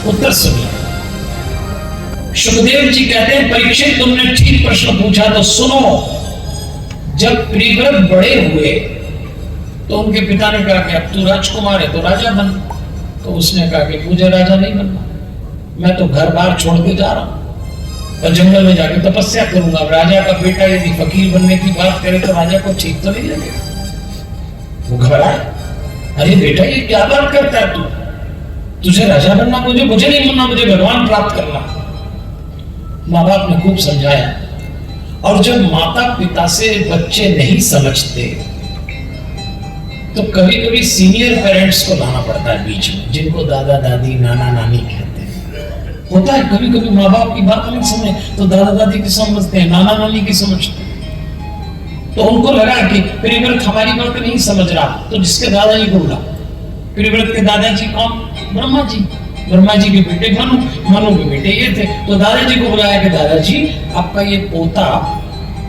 उत्तर सुनिए। सुखदेव जी कहते हैं, परीक्षित तुमने ठीक प्रश्न पूछा, तो सुनो। जब प्रियव्रत बड़े हुए तो उनके पिता ने कहा कि अब तू राजकुमार है तो राजा बन। तो उसने कहा कि मुझे राजा नहीं बनना, मैं तो घर बार छोड़ के जा रहा हूं और जंगल में जाके तपस्या करूंगा। राजा का बेटा यदि फकीर बनने की बात करे तो राजा को ठीक तो नहीं लगेगा। वो घबराया, अरे बेटा ये क्या बात करता है तू, तुझे राजा बनना, मुझे नहीं बनना, मुझे भगवान प्राप्त करना। माँ बाप ने खूब समझाया। और जब माता पिता से बच्चे नहीं समझते तो कभी कभी सीनियर पेरेंट्स को लाना पड़ता है बीच में, जिनको दादा दादी नाना नानी कहते हैं। होता है कभी कभी माँ बाप की बात नहीं समझे तो दादा दादी की समझते हैं, नाना नानी की समझते हैं। तो उनको लगा कि प्रियव्रत हमारी बात नहीं समझ रहा, तो जिसके दादाजी को बुला। प्रियव्रत के दादाजी कौन? ब्रह्मा जी। ब्रह्मा जी के बेटे मनु, मनु के बेटे ये थे। तो दादाजी को बुलाया कि दादाजी आपका ये पोता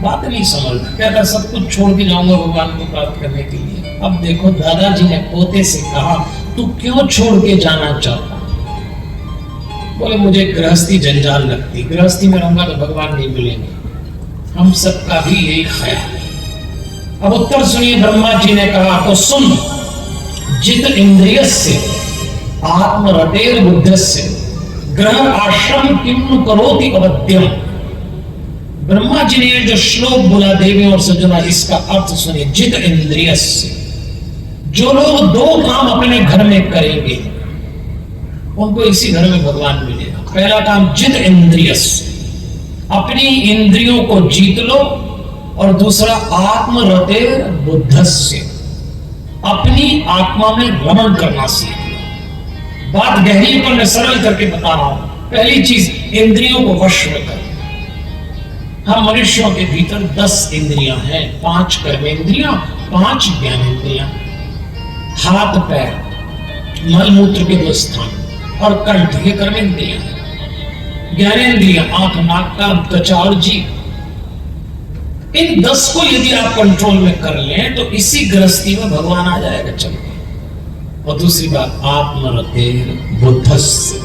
बात नहीं समझ रहा, कहता सब कुछ छोड़ के जाऊंगा भगवान को प्राप्त करने के लिए। अब देखो दादाजी ने पोते से कहा, तू क्यों छोड़ के जाना चाहता? बोले मुझे गृहस्थी जंजाल लगती, गृहस्थी में रहूंगा तो भगवान नहीं मिलेंगे। हम सबका भी यही ख्याल है। अब उत्तर सुनिए, ब्रह्मा जी ने कहा, तो सुन। जित इंद्रियस्य आत्मरतेर बुद्धस्य ग्रह आश्रम किम करोति अवध्यम। ब्रह्मा जी ने जो श्लोक बोला देवी और सज्जना, इसका अर्थ सुनिए। जित इंद्रियस्य, जो लोग दो काम अपने घर में करेंगे उनको इसी घर में भगवान मिलेगा। पहला काम जित इंद्रियस्य, अपनी इंद्रियों को जीत लो, और दूसरा आत्मरतेर बुद्धस्य, अपनी आत्मा में रमण करना सीख लो। बात गहरी पर मैं सरल करके बता रहा हूं। पहली चीज, इंद्रियों को वश में कर। हम मनुष्यों के भीतर 10 इंद्रियां हैं, 5 कर्मेंद्रियां, 5 ज्ञानेंद्रियां, हाथ पैर मलमूत्र के 2 स्थान, और कंठ, ये कर्मेंद्रियां। ज्ञानेंद्रियां आंख नाक कान त्वचा और जीभ। इन 10 को यदि आप कंट्रोल में कर लें तो इसी गृहस्थी में भगवान आ जाएगा चल के। और दूसरी बात, आत्मरतेर बुद्धस्य,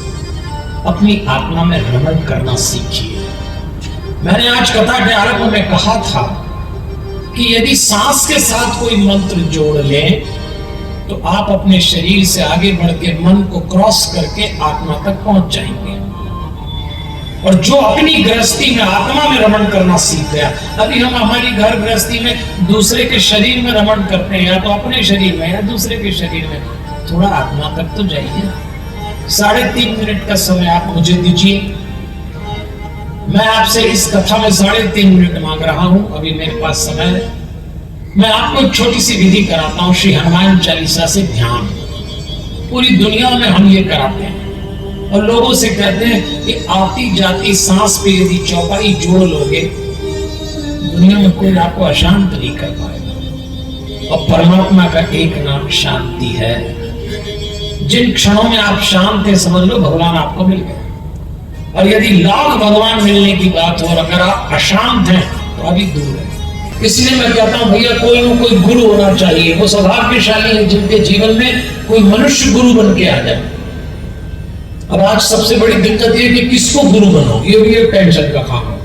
अपनी आत्मा में रमण करना सीखिए। मैंने आज कथा के आरंभ में कहा था कि यदि सांस के साथ कोई मंत्र जोड़ लें तो आप अपने शरीर से आगे बढ़ के मन को क्रॉस करके आत्मा तक पहुंच जाएंगे। और जो अपनी गृहस्थी में आत्मा में रमण करना सीख गया, अभी हम हमारी घर गृहस्थी में दूसरे के शरीर में रमण करते हैं, या तो अपने शरीर में या दूसरे के शरीर में। थोड़ा आत्मा तक तो जाइए। 3.5 मिनट का समय आप मुझे दीजिए। मैं आपसे इस कथा में 3.5 मिनट मांग रहा हूं, अभी मेरे पास समय है। मैं आपको एक छोटी सी विधि कराता हूं, श्री हनुमान चालीसा से ध्यान। पूरी दुनिया में हम ये कराते हैं और लोगों से कहते हैं कि आती जाती सांस पे यदि चौपाई जोड़ लोगे, दुनिया में कोई आपको अशांत नहीं कर पाएगा। और परमात्मा का एक नाम शांति है। जिन क्षणों में आप शांत हैं, समझ लो भगवान आपको मिल गए। और यदि लाख भगवान मिलने की बात हो और अगर आप अशांत हैं तो अभी दूर है। इसलिए मैं कहता हूं भैया, कोई ना कोई गुरु होना चाहिए। वो सौभाग्यशाली है जिनके जीवन में कोई मनुष्य गुरु बन के आ जाए। अब आज सबसे बड़ी दिक्कत ये कि किसको गुरु बनो, ये भी एक टेंशन का काम है।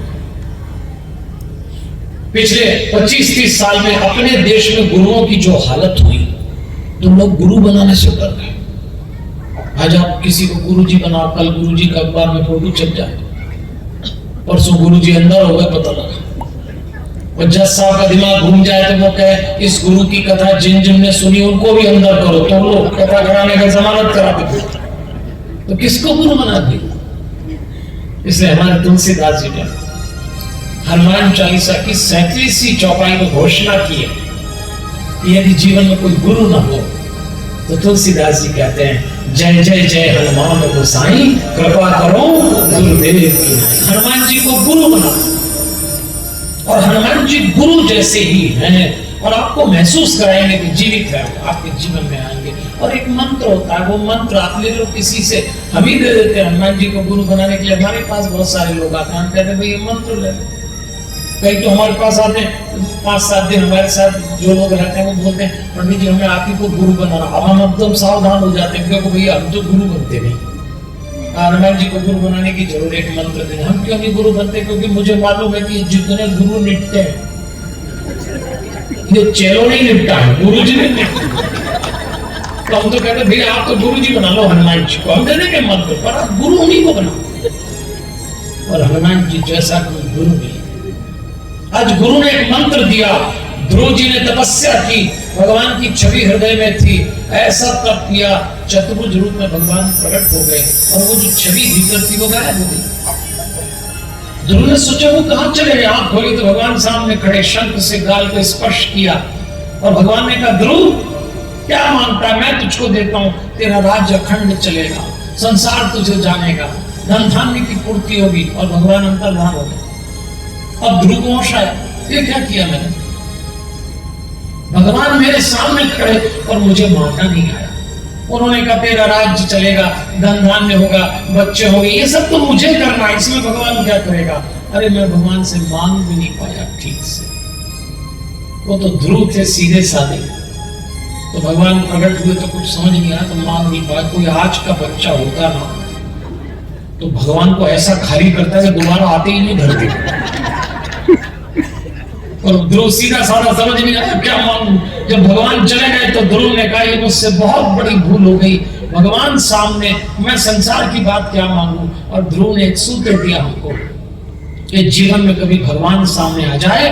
पिछले 25-30 साल में अपने देश में गुरुओं की जो हालत हुई, तो लोग गुरु बनाने से डर गए। आज आप किसी को गुरुजी बनाओ, कल गुरुजी का अखबार में फोटो छप जाए, परसों गुरुजी अंदर हो गए पता लगा। और जज साहब का दिमाग घूम जाए तो वो कहे इस गुरु की कथा जिन जिन ने सुनी उनको भी अंदर करो, तो वो कथा कराने का जमानत करा देते। तो किसको गुरु बना दिया? इसलिए हमारे तुलसीदास जी ने हनुमान चालीसा की 37वीं चौपाई में घोषणा की है, यदि जीवन में कोई गुरु ना हो तो तुलसीदास जी कहते हैं, जय जय जय हनुमान गोसाई, कृपा करो गुरुदेव की। हनुमान जी को गुरु बना, और हनुमान जी गुरु जैसे ही हैं और आपको महसूस कराएंगे कि जीवित है, आपके जीवन में आएंगे। और एक मंत्र होता है, वो मंत्र आप ले लो किसी से, हम ही दे देते हैं हनुमान जी को गुरु बनाने के लिए। हमारे पास बहुत सारे लोग आते हैं, हम कहते हैं भाई ये मंत्र ले लो। कई तो हमारे पास आते हैं 5-7 दिन हमारे साथ जो लोग रहते हैं, वो बोलते हैं पंडित जी हमें आप ही को गुरु बनाना। अब हम एकदम सावधान हो जाते हैं, क्योंकि भैया हम तो गुरु बनते नहीं। हनुमान जी को गुरु बनाने की जरूरत, एक मंत्र देना। हम क्यों नहीं गुरु बनते? क्योंकि मुझे मालूम है कि जितने गुरु निपटे हैं, ये चेलो नहीं निपटा है, गुरु जी ने निपटा। तो हम तो कहते भैया आप तो गुरु जी बना लो हनुमान जी को, हम दे देंगे मंत्र, पर आप गुरु उन्हीं को बनाओ। और हनुमान जी जैसा कोई गुरु नहीं। आज गुरु ने एक मंत्र दिया, ध्रुव जी ने तपस्या की, भगवान की छवि हृदय में थी, ऐसा तप किया, चतुर्भुज रूप में भगवान प्रकट हो गए और वो जो छवि भीतर थी वो गायब हो गई। ध्रुव ने सोचा वो कहां चले गए, आंख खोली तो भगवान सामने खड़े, शंख से गाल को स्पर्श किया और भगवान ने कहा ध्रुव क्या मांगता है, मैं तुझको देता हूं, तेरा राज्य अखंड चलेगा, संसार तुझे जानेगा, धन धान्य की पूर्ति होगी। और भगवान अंतर्धान हो गए। अब ध्रुव को होश आया, ये क्या किया मैंने, भगवान मेरे सामने खड़े और मुझे मांगना नहीं आया। उन्होंने कहा तेरा राज्य चलेगा, धन धान्य होगा, बच्चे होंगे, ये सब तो मुझे करना है, इसमें भगवान क्या करेगा। अरे मैं भगवान से मांग भी नहीं पाया ठीक से। वो तो ध्रुव थे सीधे साधे, तो भगवान प्रकट हुए तो कुछ समझ नहीं आया, तो मांग नहीं पाया। कोई आज का बच्चा होता ना तो भगवान को ऐसा खाली करता है कि दोबारा आते ही नहीं धरते। और ध्रुव सीधा साधा समझ नहीं आया क्या मांगू। जब भगवान चले गए तो ध्रुव ने कहा ये मुझसे बहुत बड़ी भूल हो गई, भगवान सामने मैं संसार की बात क्या मांगू। और ध्रुव ने एक सूत्र दिया हमको कि जीवन में कभी भगवान सामने आ जाए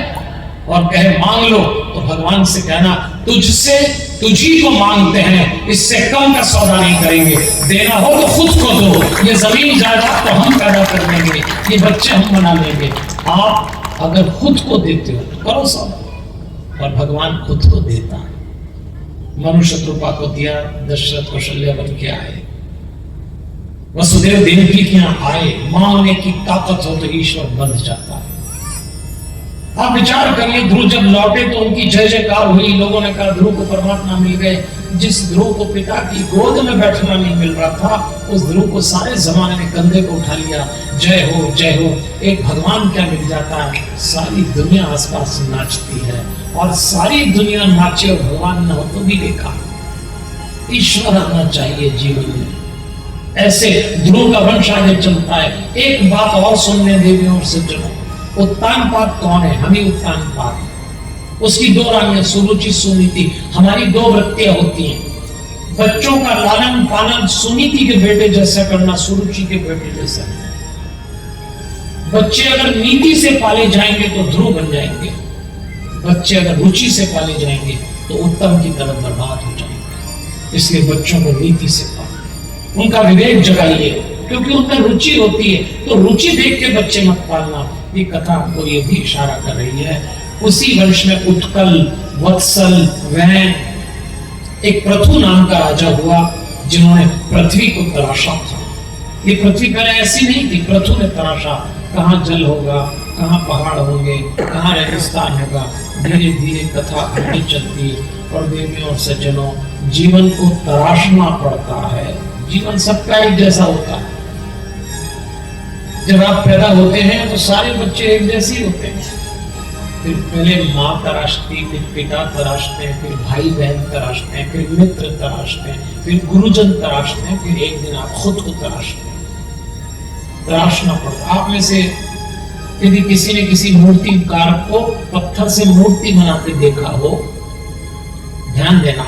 और कहे मांग लो, तो भगवान से कहना तुझसे तुझी को मांगते हैं, इससे कम का सौदा नहीं करेंगे, देना हो तो खुद को दो, ये जमीन जायदाद तो हम पैदा कर देंगे, ये बच्चे हम बना लेंगे, आप अगर खुद को देते हो तो करो सौदा। और भगवान खुद को देता है। मनुष्य कृपा को दिया, दशरथ कौशल्या बन के आए, वसुदेव देवकी के यहाँ आए, मांगने की ताकत हो तो ईश्वर बंध जाता है। आप विचार करिए, ध्रुव जब लौटे तो उनकी जय जयकार हुई, लोगों ने कहा ध्रुव को परमात्मा मिल गए। जिस ध्रुव को पिता की गोद में बैठना नहीं मिल रहा था, उस ध्रुव को सारे जमाने ने कंधे को उठा लिया, जय हो जय हो। एक भगवान क्या मिल जाता है, सारी दुनिया आसपास नाचती है, और सारी दुनिया नाचे और भगवान न हो तो भी देखा। ईश्वर आना चाहिए जीवन में, ऐसे ध्रुव का वंश आगे चलता है। एक बात और सुनने देवियों और सज्जनों, उत्तानपाद कौन है? हम ही उत्तानपाद। उसकी दो रानियां, सुरुचि सुनीति। हमारी दो वृत्तियां होती हैं, बच्चों का लालन पालन सुनीति के बेटे जैसा करना, सुरुचि के बेटे जैसा। बच्चे अगर नीति से पाले जाएंगे तो ध्रुव बन जाएंगे, बच्चे अगर रुचि से पाले जाएंगे तो उत्तम की तरफ बर्बाद हो जाएंगे। इसलिए बच्चों को नीति से पालो, उनका विवेक जगाइए, क्योंकि उनका रुचि होती है, तो रुचि देख के बच्चे मत पालना। ये कथा आपको ये भी इशारा कर रही है। उसी वंश में उत्कल, वत्सल, वैन, एक पृथु नाम का राजा हुआ, जिन्होंने पृथ्वी को तराशा था। ये पृथ्वी पहले ऐसी नहीं थी, पृथु ने तराशा, कहाँ जल होगा, कहाँ पहाड़ होंगे, कहाँ रेगिस्तान होगा। धीरे धीरे कथा आगे चलती है। और देवियों और सज्जनों, जीवन को तराशना पड़ता है। जीवन सबका एक जैसा होता है। जब आप पैदा होते हैं तो सारे बच्चे एक जैसे ही होते हैं। फिर पहले माँ तराशती, फिर पिता तराशते हैं, फिर भाई बहन तराशते हैं, फिर मित्र तराशते हैं, फिर गुरुजन तराशते हैं, फिर एक दिन आप खुद को तराशते हैं। तराशना पड़ता। आप में से यदि किसी ने किसी मूर्तिकार को पत्थर से मूर्ति बनाते देखा हो, ध्यान देना,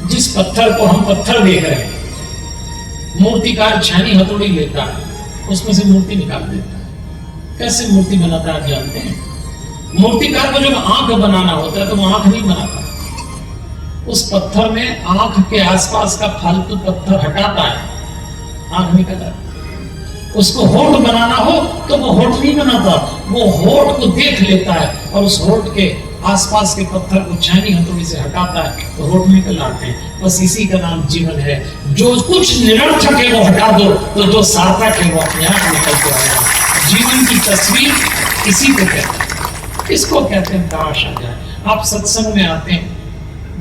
जिस पत्थर को हम पत्थर देख रहे हैं, मूर्तिकार छानी हथौड़ी लेता है, उसमें से मूर्ति निकाल देता है। कैसे मूर्ति बनाता है आप जानते हैं? मूर्तिकार को जब आंख बनाना होता है तो वो आंख नहीं बनाता, उस पत्थर में आंख के आसपास का फालतू पत्थर हटाता है, आंख निकल जाता है। उसको होठ बनाना हो तो वो होठ नहीं बनाता, वो होठ को देख लेता है और उस होठ के आसपास के पत्थर को छानी हथौड़ी से हटाता है तो होठ निकल आते हैं। बस इसी का नाम जीवन है। जो कुछ निरर्थक है वो हटा दो तो जो सार्थक है वो अपने आप निकल के आएगा। जीवन की तस्वीर इसी को कहते हैं। इसको कहते हैं तराशा जाए। आप सत्संग में आते हैं,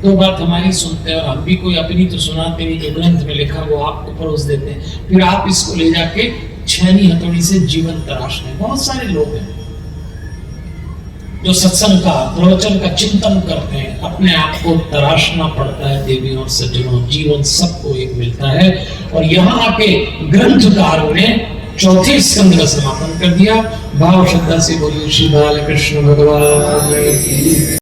दो बात हमारी सुनते हैं और हम भी कोई अपनी तो सुनाते नहीं, जो ग्रंथ में लिखा वो आपको परोस देते हैं, फिर आप इसको ले जाके छेनी हथौड़ी से जीवन तराशने। बहुत सारे लोग हैं जो सत्संग का प्रवचन का चिंतन करते हैं, अपने आप को तराशना पड़ता है देवी और सज्जनों, जीवन सबको एक मिलता है। और यहाँ आके ग्रंथकारों ने चौथे स्कंद का समापन कर दिया। भाव श्रद्धा से बोलिए श्री बाल कृष्ण भगवान।